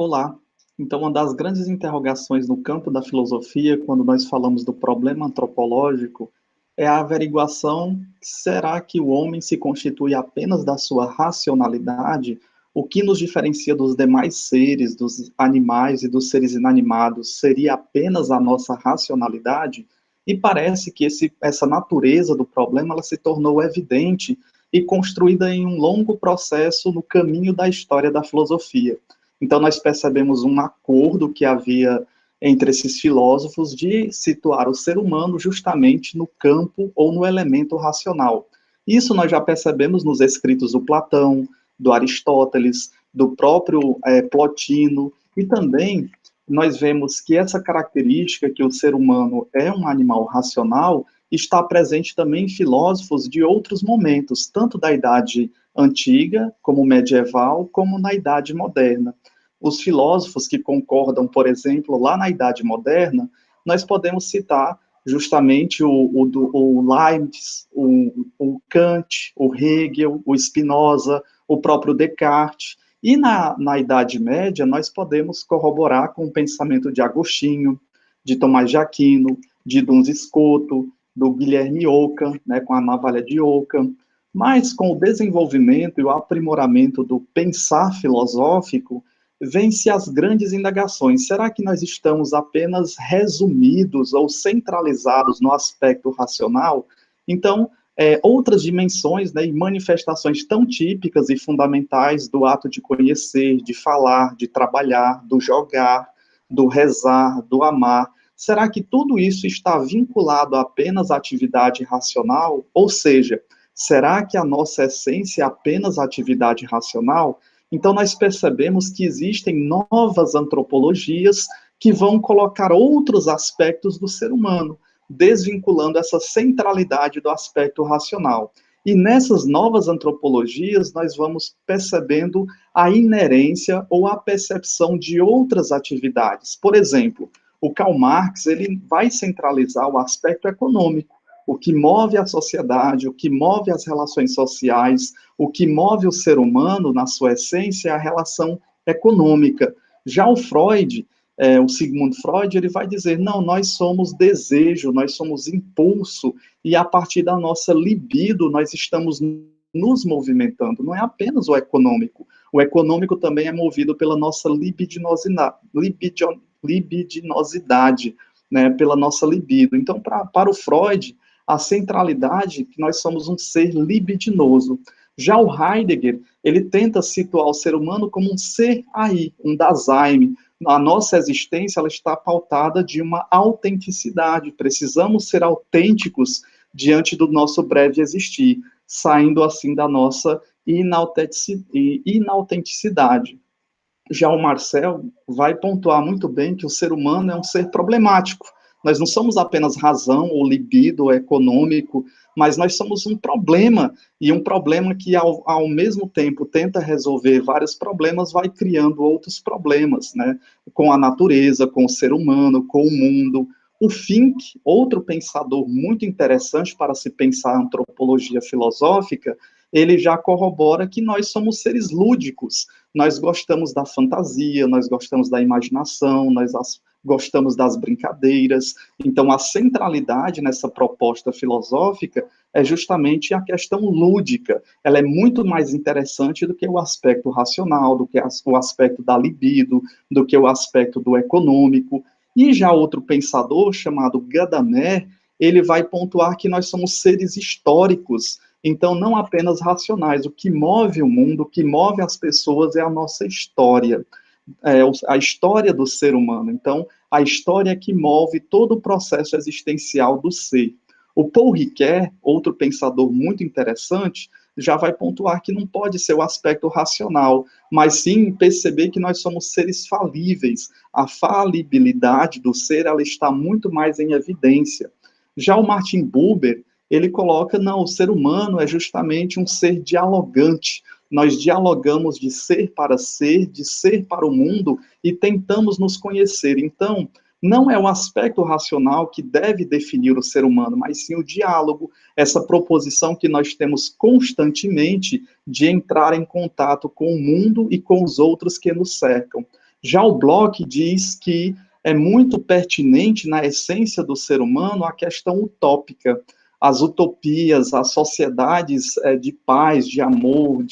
Olá. Então, uma das grandes interrogações no campo da filosofia, quando nós falamos do problema antropológico, é a averiguação: será que o homem se constitui apenas da sua racionalidade? O que nos diferencia dos demais seres, dos animais e dos seres inanimados, seria apenas a nossa racionalidade? E parece que essa natureza do problema ela se tornou evidente e construída em um longo processo no caminho da história da filosofia. Então, nós percebemos um acordo que havia entre esses filósofos de situar o ser humano justamente no campo ou no elemento racional. Isso nós já percebemos nos escritos do Platão, do Aristóteles, do próprio Plotino, e também nós vemos que essa característica que o ser humano é um animal racional está presente também em filósofos de outros momentos, tanto da Idade Antiga, como medieval, como na Idade Moderna. Os filósofos que concordam, por exemplo, lá na Idade Moderna, nós podemos citar justamente o Leibniz, o Kant, o Hegel, o Spinoza, o próprio Descartes. E na Idade Média, nós podemos corroborar com o pensamento de Agostinho, de Tomás de Aquino, de Duns Scoto, do Guilherme Ockham, né, com a navalha de Ockham. Mas com o desenvolvimento e o aprimoramento do pensar filosófico, vêm-se as grandes indagações. Será que nós estamos apenas resumidos ou centralizados no aspecto racional? Então, outras dimensões, né, e manifestações tão típicas e fundamentais do ato de conhecer, de falar, de trabalhar, do jogar, do rezar, do amar, será que tudo isso está vinculado apenas à atividade racional? Ou seja, será que a nossa essência é apenas a atividade racional? Então, nós percebemos que existem novas antropologias que vão colocar outros aspectos do ser humano, desvinculando essa centralidade do aspecto racional. E nessas novas antropologias, nós vamos percebendo a inerência ou a percepção de outras atividades. Por exemplo, o Karl Marx ele vai centralizar o aspecto econômico, o que move a sociedade, o que move as relações sociais, o que move o ser humano, na sua essência, é a relação econômica. Já o Freud, o Sigmund Freud, ele vai dizer, não, nós somos desejo, nós somos impulso, e a partir da nossa libido, nós estamos nos movimentando, não é apenas o econômico também é movido pela nossa libidinosidade, né, pela nossa libido. Então, para o Freud, a centralidade que nós somos um ser libidinoso. Já o Heidegger, ele tenta situar o ser humano como um ser aí, um Dasein. A nossa existência ela está pautada de uma autenticidade. Precisamos ser autênticos diante do nosso breve existir, saindo assim da nossa inautenticidade. Já o Marcel vai pontuar muito bem que o ser humano é um ser problemático. Nós não somos apenas razão ou libido ou econômico, mas nós somos um problema, e um problema que, ao mesmo tempo, tenta resolver vários problemas, vai criando outros problemas, né? Com a natureza, com o ser humano, com o mundo. O Fink, outro pensador muito interessante para se pensar a antropologia filosófica, ele já corrobora que nós somos seres lúdicos, nós gostamos da fantasia, nós gostamos da imaginação, gostamos das brincadeiras. Então, a centralidade nessa proposta filosófica é justamente a questão lúdica. Ela é muito mais interessante do que o aspecto racional, do que o aspecto da libido, do que o aspecto do econômico. E já outro pensador, chamado Gadamer, ele vai pontuar que nós somos seres históricos, então, não apenas racionais. O que move o mundo, o que move as pessoas é a nossa história, a história do ser humano. Então, a história que move todo o processo existencial do ser. O Paul Ricoeur, outro pensador muito interessante, já vai pontuar que não pode ser o aspecto racional, mas sim perceber que nós somos seres falíveis. A falibilidade do ser, ela está muito mais em evidência. Já o Martin Buber, ele coloca, não, o ser humano é justamente um ser dialogante. Nós dialogamos de ser para o mundo e tentamos nos conhecer. Então, não é o aspecto racional que deve definir o ser humano, mas sim o diálogo, essa proposição que nós temos constantemente de entrar em contato com o mundo e com os outros que nos cercam. Já o Bloch diz que é muito pertinente na essência do ser humano a questão utópica, as utopias, as sociedades de paz, de amor,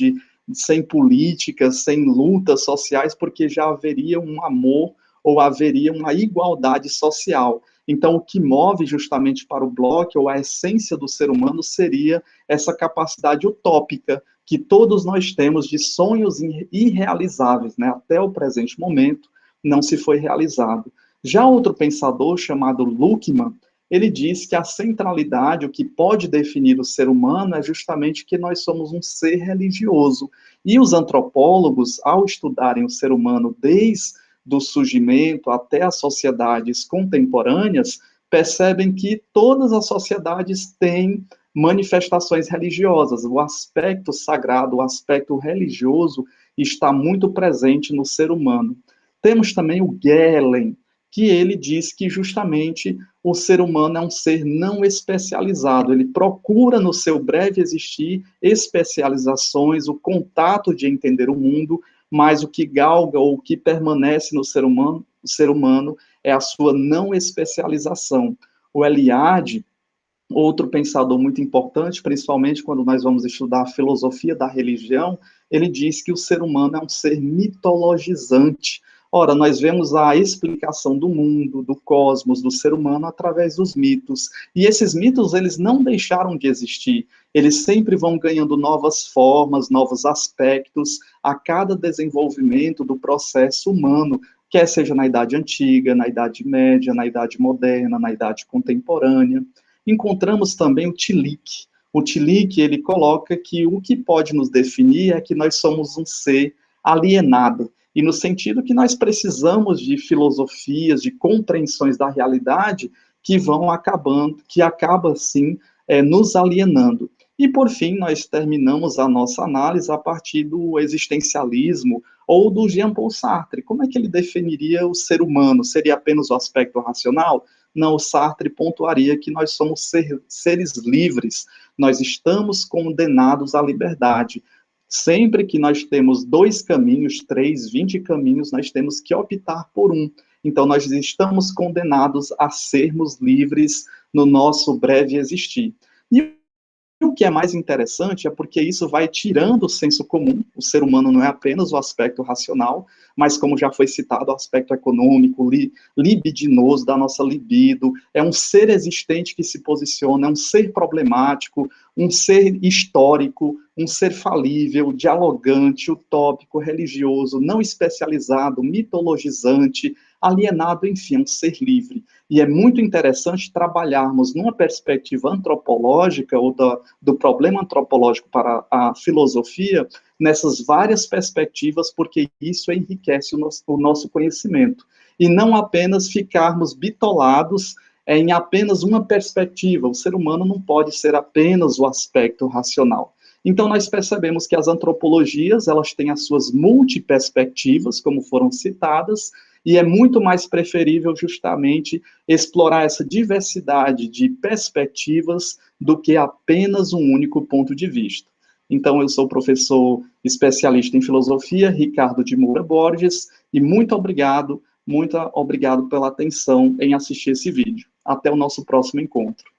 sem políticas, sem lutas sociais, porque já haveria um amor ou haveria uma igualdade social. Então, o que move justamente para o Bloch, ou a essência do ser humano, seria essa capacidade utópica que todos nós temos de sonhos irrealizáveis, né? Até o presente momento não se foi realizado. Já outro pensador chamado Luckmann, ele diz que a centralidade, o que pode definir o ser humano, é justamente que nós somos um ser religioso. E os antropólogos, ao estudarem o ser humano desde do surgimento até as sociedades contemporâneas, percebem que todas as sociedades têm manifestações religiosas. O aspecto sagrado, o aspecto religioso está muito presente no ser humano. Temos também o Gehlen, que ele diz que justamente o ser humano é um ser não especializado, ele procura no seu breve existir especializações, o contato de entender o mundo, mas o que galga ou o que permanece no ser humano é a sua não especialização. O Eliade, outro pensador muito importante, principalmente quando nós vamos estudar a filosofia da religião, ele diz que o ser humano é um ser mitologizante. Ora, nós vemos a explicação do mundo, do cosmos, do ser humano através dos mitos. E esses mitos, eles não deixaram de existir. Eles sempre vão ganhando novas formas, novos aspectos a cada desenvolvimento do processo humano, quer seja na Idade Antiga, na Idade Média, na Idade Moderna, na Idade Contemporânea. Encontramos também o Tillich. O Tillich, ele coloca que o que pode nos definir é que nós somos um ser alienado, e no sentido que nós precisamos de filosofias, de compreensões da realidade que vão acabando, que acaba, assim, nos alienando. E, por fim, nós terminamos a nossa análise a partir do existencialismo ou do Jean-Paul Sartre. Como é que ele definiria o ser humano? Seria apenas o aspecto racional? Não, o Sartre pontuaria que nós somos seres livres, nós estamos condenados à liberdade. Sempre que nós temos 2 caminhos, 3, 20 caminhos, nós temos que optar por um. Então, nós estamos condenados a sermos livres no nosso breve existir. E o que é mais interessante é porque isso vai tirando o senso comum. O ser humano não é apenas o aspecto racional, mas, como já foi citado, o aspecto econômico, libidinoso da nossa libido. É um ser existente que se posiciona, é um ser problemático, um ser histórico, um ser falível, dialogante, utópico, religioso, não especializado, mitologizante, alienado, enfim, um ser livre. E é muito interessante trabalharmos numa perspectiva antropológica ou do problema antropológico para a filosofia, nessas várias perspectivas, porque isso enriquece o nosso conhecimento. E não apenas ficarmos bitolados em apenas uma perspectiva. O ser humano não pode ser apenas o aspecto racional. Então, nós percebemos que as antropologias, elas têm as suas multiperspectivas, como foram citadas, e é muito mais preferível justamente explorar essa diversidade de perspectivas do que apenas um único ponto de vista. Então, eu sou professor especialista em filosofia, Ricardo de Moura Borges, e muito obrigado pela atenção em assistir esse vídeo. Até o nosso próximo encontro.